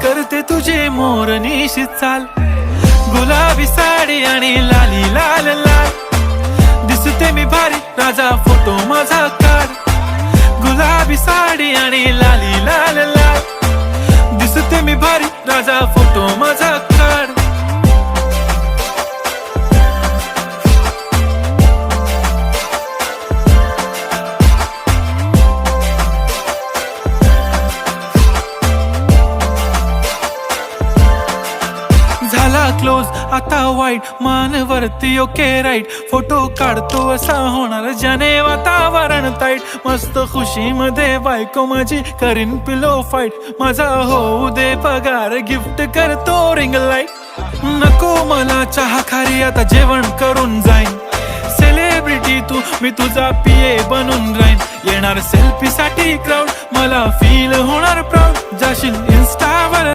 करते तुझे मोरनीशी चाल, गुलाबी साडी आणि लाली लाल लाल, दिसते मी भारी राजा फोटो माझा काढ, गुलाबी साडी आणि लाली लाल लाल, दिसते मी भारी राजा फोटो माझा काढ. झाला क्लोज आता वाईट, मानवरती ओके राईट, फोटो काढतो असा होणार ज्याने वातावरण ताईट, मस्त खुशी मध्ये बायको माझी करीन पिलो फाईट, माझा होऊ दे पगार गिफ्ट करतो रिंग लाईट, नको मला चहा खारी आता जेवण करून जाईन, सेलिब्रिटी तू मी तुझा पिये बनून राहीन, येणार सेल्फी साठी क्राऊड मला फील होणार प्राऊड, जाशील इन्स्टावर